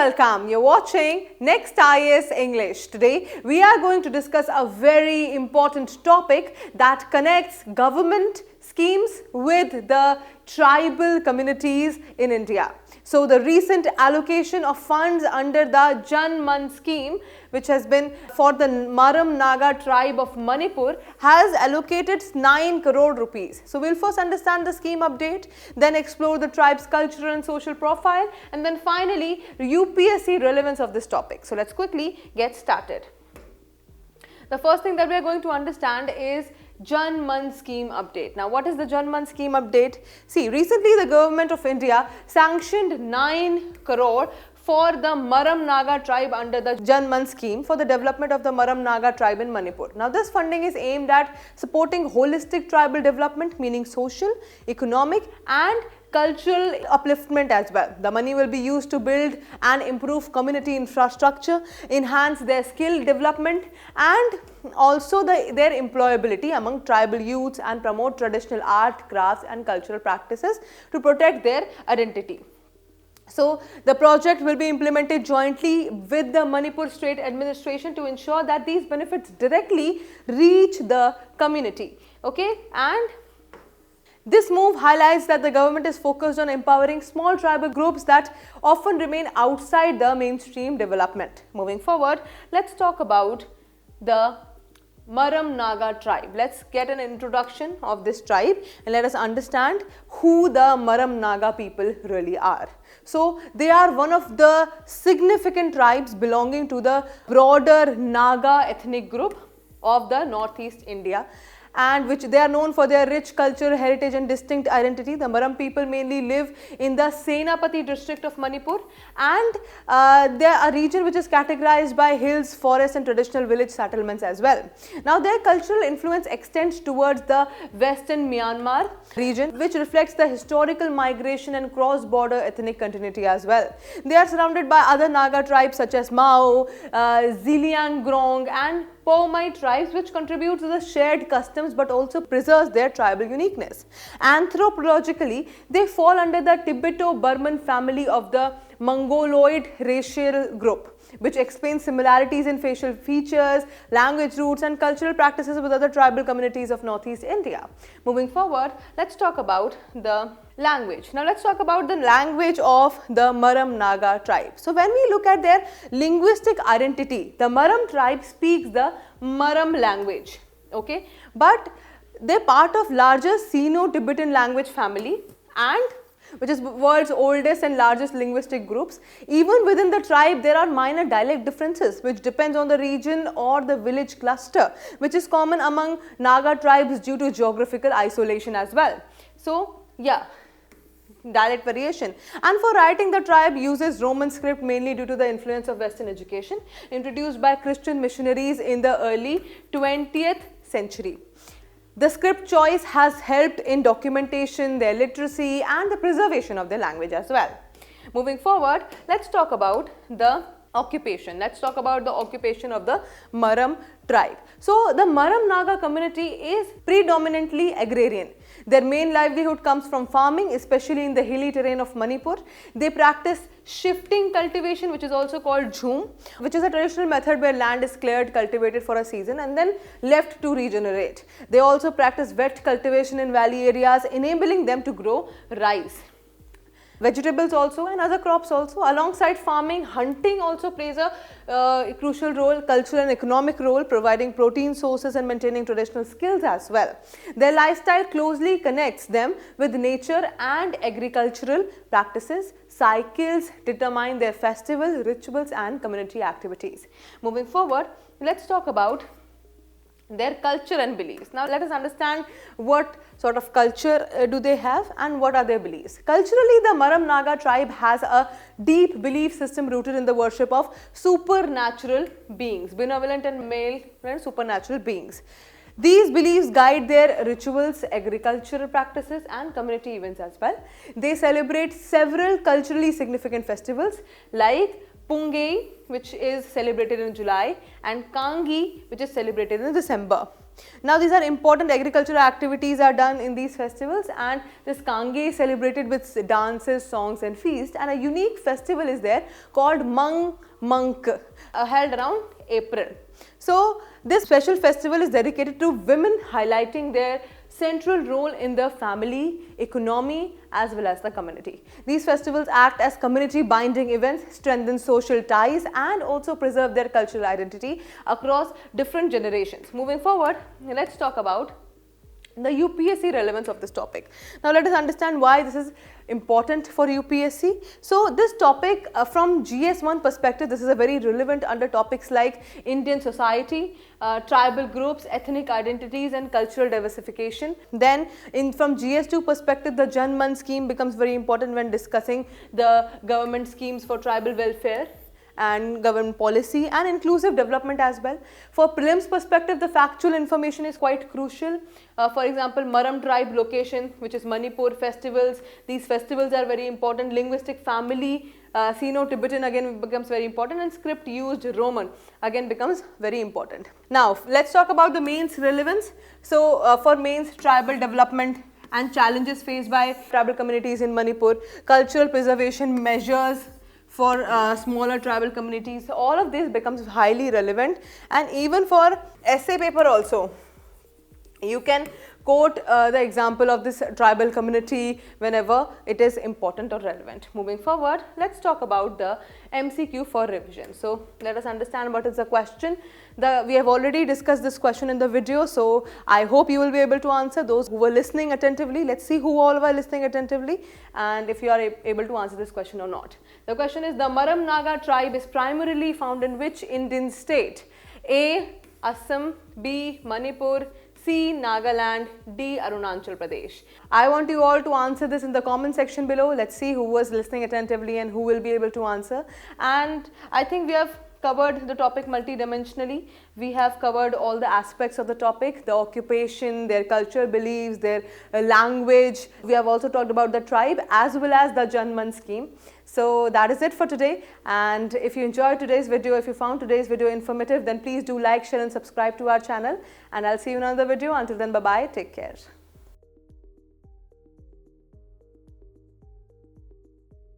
welcome. You're watching Next IAS English. Today we are going to discuss a very important topic that connects government schemes with the tribal communities in India. So the recent allocation of funds under the Jan Man scheme, which has been for the Maram Naga tribe of Manipur, has allocated 9 crore rupees. So we'll first understand the scheme update, then explore the tribe's cultural and social profile, and then finally UPSC relevance of this topic. So let's quickly get started. The first thing that we are going to understand is Jan Man scheme update. Now, what is the Jan Man scheme update? See, recently the government of India sanctioned 9 crore for the Maram Naga tribe under the Jan Man scheme for the development of the Maram Naga tribe in Manipur. Now, this funding is aimed at supporting holistic tribal development, meaning social, economic and cultural upliftment as well. The money will be used to build and improve community infrastructure, enhance their skill development and also their employability among tribal youths, and promote traditional art, crafts and cultural practices to protect their identity. So, the project will be implemented jointly with the Manipur state administration to ensure that these benefits directly reach the community. Okay, and this move highlights that the government is focused on empowering small tribal groups that often remain outside the mainstream development. Moving forward, let's talk about the Maram Naga tribe. Let's get an introduction of this tribe and let us understand who the Maram Naga people really are. So, they are one of the significant tribes belonging to the broader Naga ethnic group of the northeast India, and which they are known for their rich culture, heritage and distinct identity. The Maram people mainly live in the Senapati district of Manipur, and they are a region which is categorized by hills, forests and traditional village settlements as well. Now, their cultural influence extends towards the western Myanmar region, which reflects the historical migration and cross-border ethnic continuity as well. They are surrounded by other Naga tribes such as Mao, Ziliangrong and Pomai tribes, which contribute to the shared customs but also preserves their tribal uniqueness. Anthropologically, they fall under the Tibeto-Burman family of the Mongoloid racial group, which explains similarities in facial features, language roots and cultural practices with other tribal communities of northeast India. Moving forward, let's talk about the language. Now, let's talk about the language of the Maram Naga tribe. So, when we look at their linguistic identity, the Maram tribe speaks the Maram language, okay, but they're part of larger Sino-Tibetan language family, and which is world's oldest and largest linguistic groups. Even within the tribe, there are minor dialect differences which depends on the region or the village cluster, which is common among Naga tribes due to geographical isolation as well. So, yeah, dialect variation. And for writing, the tribe uses Roman script mainly due to the influence of Western education introduced by Christian missionaries in the early 20th century. The script choice has helped in documentation, their literacy and the preservation of their language as well. Moving forward, let's talk about the occupation. Let's talk about the occupation of the Maram tribe. So, the Maram Naga community is predominantly agrarian. Their main livelihood comes from farming, especially in the hilly terrain of Manipur. They practice shifting cultivation, which is also called jhum, which is a traditional method where land is cleared, cultivated for a season and then left to regenerate. They also practice wet cultivation in valley areas, enabling them to grow rice, vegetables also and other crops also. Alongside farming, hunting also plays a crucial role, cultural and economic role, providing protein sources and maintaining traditional skills as well. Their lifestyle closely connects them with nature and agricultural practices. Cycles determine their festival, rituals and community activities. Moving forward, let's talk about their culture and beliefs. Now, let us understand what sort of culture do they have and what are their beliefs. Culturally, the Maram Naga tribe has a deep belief system rooted in the worship of supernatural beings, benevolent and male and supernatural beings. These beliefs guide their rituals, agricultural practices and community events as well. They celebrate several culturally significant festivals like Punghei, which is celebrated in July, and Kanghi, which is celebrated in December. Now these are important agricultural activities are done in these festivals, and this Kanghi is celebrated with dances, songs and feast, and a unique festival is there called Mangmangk, held around April. So this special festival is dedicated to women, highlighting their central role in the family, economy as well as the community. These festivals act as community binding events, strengthen social ties and also preserve their cultural identity across different generations. Moving forward, let's talk about the UPSC relevance of this topic. Now let us understand why this is important for UPSC. So this topic from GS1 perspective, this is a very relevant under topics like Indian society, tribal groups, ethnic identities and cultural diversification. Then from GS2 perspective, the Janman scheme becomes very important when discussing the government schemes for tribal welfare and government policy and inclusive development as well. For prelims perspective, the factual information is quite crucial. For example, Maram tribe location, which is Manipur, festivals. These festivals are very important. Linguistic family, Sino-Tibetan again becomes very important, and script used Roman again becomes very important. Now let's talk about the mains relevance. So for mains, tribal development and challenges faced by tribal communities in Manipur, cultural preservation measures for smaller tribal communities, all of this becomes highly relevant. And even for essay paper also, you can quote the example of this tribal community whenever it is important or relevant. Moving forward, let's talk about the MCQ for revision. So let us understand what is the question. We have already discussed this question in the video, so I hope you will be able to answer. Those who were listening attentively, let's see who all were listening attentively and if you are able to answer this question or not. The question is, the Maram Naga tribe is primarily found in which Indian state? A. Assam, B. Manipur, C. Nagaland, D. Arunachal Pradesh. I want you all to answer this in the comment section below. Let's see who was listening attentively and who will be able to answer. And I think we have covered the topic multidimensionally. We have covered all the aspects of the topic, the occupation, their culture, beliefs, their language. We have also talked about the tribe as well as the Janman scheme. So that is it for today, and if you enjoyed today's video, if you found today's video informative, then please do like, share and subscribe to our channel, and I'll see you in another video. Until then, bye bye, take care.